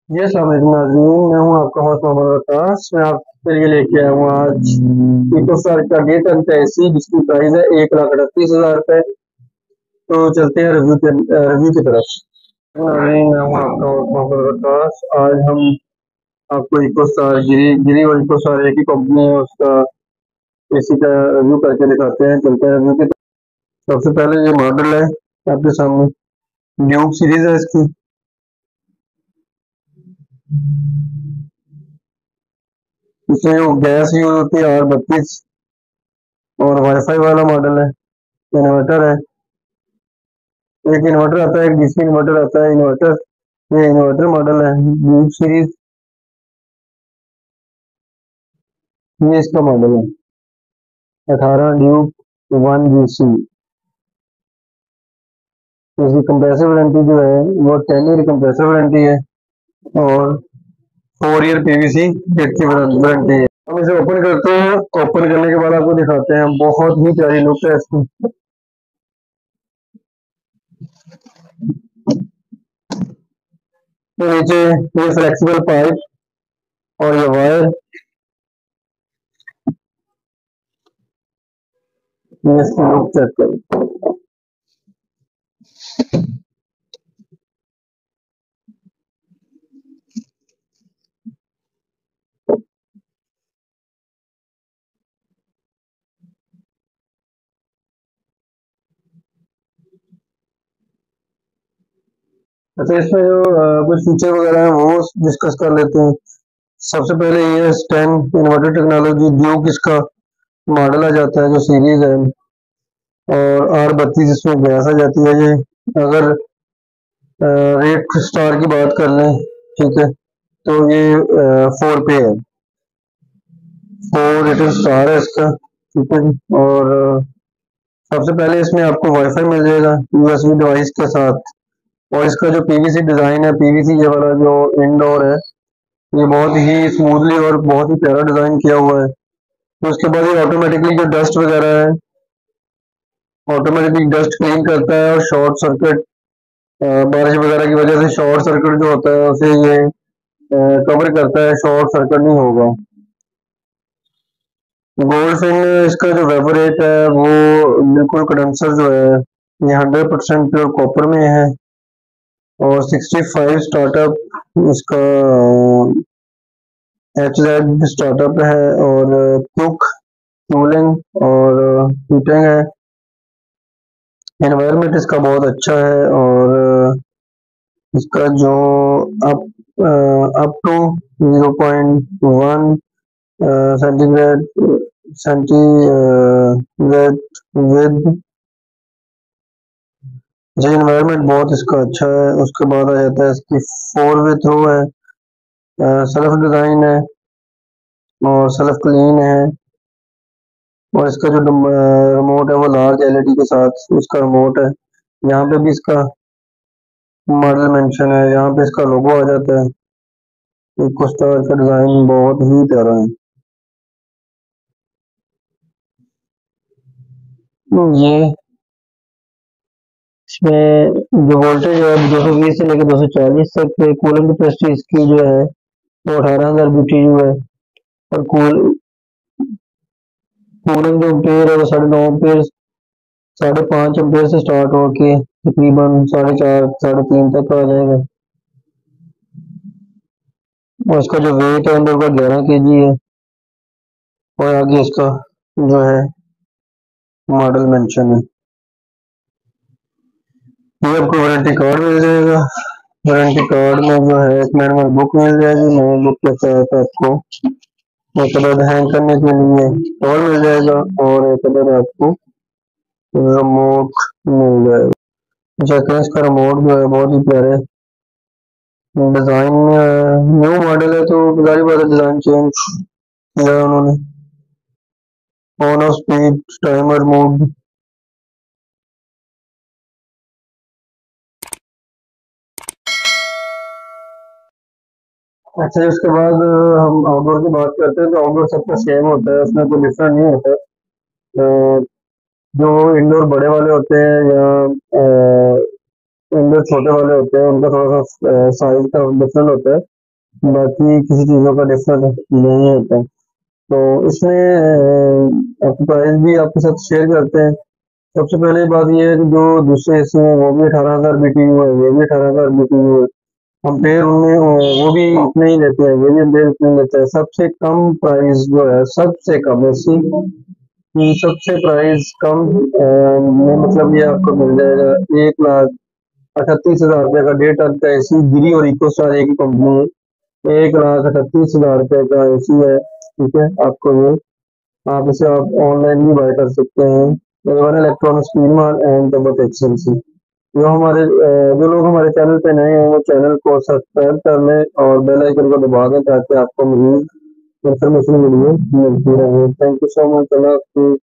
जी अस्सलाम वालेकुम नाज़रीन, मैं हूँ आपका होस्ट मोहम्मद वकास। मैं आपके लिए लेके आया हूँ आज इकोस्टार का D10 जिसकी प्राइस है 1,38,000 रुपये। तो चलते हैं रिव्यू की तरफ। नाज़रीन, मैं हूँ आपका होस्ट मोहम्मद वकास। आज हम आपको इकोस्टार गिरी गिरी और इकोस्टार एक ही कंपनी है, उसका एसी का रिव्यू करके दिखाते हैं। चलते हैं रिव्यू की तरफ। सबसे पहले ये मॉडल है आपके सामने, ड्यूक सीरीज है इसकी। इसमें जो गैस यूज होती है R32 और वाईफाई वाला मॉडल है। इन्वर्टर है, एक इन्वर्टर आता है, एक डीसी इन्वर्टर आता है। ये इन्वर्टर मॉडल है ड्यूक सीरीज। ये इसका मॉडल है 18 ड्यूक 1 GC। इसकी कंप्रेसर वारंटी जो है वो 10 ईयर कंप्रेसर वारंटी है और 4 ईयर पीवीसी किट की वारंटी है। हम इसे ओपन करते हैं। ओपन करने के बाद आपको दिखाते हैं, बहुत ही प्यारी लुक है इसकी। तो नीचे ये फ्लेक्सिबल पाइप और ये वायर, ये इसकी लुक चेक करें। अच्छा, इसमें जो कुछ फीचर वगैरह हैं वो डिस्कस कर लेते हैं। सबसे पहले ये स्टैंड इन्वर्टर टेक्नोलॉजी ड्यूक इसका मॉडल आ जाता है, जो सीरीज है। और R32 इसमें गैस आ जाती है। ये अगर रेट स्टार की बात कर लें, ठीक है, तो ये 4 पे है। 4 रेटेड स्टार है इसका, ठीक है जी। और सबसे पहले इसमें आपको वाईफाई मिल जाएगा यूएसबी डिवाइस के साथ। और इसका जो पीवीसी डिजाइन है, पीवीसी ये वाला जो इंडोर है, ये बहुत ही स्मूथली और बहुत ही प्यारा डिजाइन किया हुआ है। तो उसके बाद ये ऑटोमेटिकली जो डस्ट वगैरह है, ऑटोमेटिकली डस्ट क्लीन करता है। और शॉर्ट सर्किट, बारिश वगैरह की वजह से शॉर्ट सर्किट जो होता है उसे ये कवर करता है, शॉर्ट सर्किट नहीं होगा। गोल्ड फिन इसका जो वेपोरेट है वो बिल्कुल कंडेंसर जो है ये 100% प्योर कॉपर में है। और 65 स्टार्टअप इसका HZ स्टार्टअप है। और क्विक कूलिंग और हीटिंग है। एनवायरनमेंट इसका बहुत अच्छा है। और इसका जो up up to 0.1 centigrade centigrade with जी, एनवायरनमेंट बहुत इसका अच्छा है। उसके बाद आ जाता है इसकी 4 वे थ्रू है, सेल्फ डिजाइन है और सेल्फ क्लीन है। और इसका जो रिमोट है वो लार्ज एलईडी के साथ उसका रिमोट है। यहाँ पे भी इसका मॉडल मेंशन है, यहाँ पे इसका लोगो आ जाता है। इको स्टार का डिजाइन बहुत ही प्यारा है। ये इसमें जो वोल्टेज है 220 से लेकर 240 तक है। कूलिंग कैपेसिटी इसकी जो है वो 18,000 BTU है। और कूलिंग जो एम्पेयर है वो 9.5 एम्पेयर, 5.5 एम्पेयर से स्टार्ट होके तकरीबन 4.5 3.5 तक आ जाएगा। और इसका जो वेट है अंदर का 11 kg है। और आगे इसका जो है मॉडल मेंशन है। ये आपको वारंटी कार्ड मिल जाएगा। वारंटी कार्ड में जो है एक मैनुअल बुक मिल जाएगी। मैनुअल बुक के साथ आपको एक अदद हैंग करने के लिए टॉल मिल जाएगा और एक अदद आपको रिमोट मिल जाएगा। जैसे इसका रिमोट जो है बहुत ही प्यारे डिजाइन में है। न्यू मॉडल है तो जारी बात है डिजाइन चेंज किया है उन्होंने। On off speed timer mode. अच्छा, उसके बाद हम आउटडोर की बात करते हैं तो आउटडोर सबका सेम होता है, उसमें कोई डिफरेंट नहीं होता। अ, जो इंडोर बड़े वाले होते हैं या इंडोर छोटे वाले होते हैं उनका थोड़ा सा साइज का डिफरेंट होता है। बाकी किसी चीज़ों का डिफरेंस नहीं होता। तो इसमें आपको प्राइस भी आपके साथ शेयर करते हैं। सबसे पहले बात ये है कि जो दूसरे एसी हैं वो भी 18,000 बीटीयू है, ये भी 18,000 बीटीयू है। कंपेयर उनमें वो भी इतने ही लेते हैं, ये भी कंपेयर इतने लेते हैं। सबसे कम प्राइस जो है, सबसे कम एसी की सबसे प्राइस कम में मतलब ये आपको मिल जाएगा 1,38,000 रुपये का 1.5 टन का एसी। गिरी और इकोस्टार एक ही कंपनी है। 1,38,000 रुपये का एसी है, ठीक है। आपको ये आप इसे आप ऑनलाइन भी बाय कर सकते हैं। एवन इलेक्ट्रॉनिक्स कीमत एंड डबल एक्सचेंज। जो लोग हमारे चैनल पे नए हैं वो चैनल को सब्सक्राइब कर लें और बेल आइकन को दबा दें ताकि आपको मज़ीद इन्फॉर्मेशन मिलती रहे। Thank you so much. अल्लाह हाफ़िज़।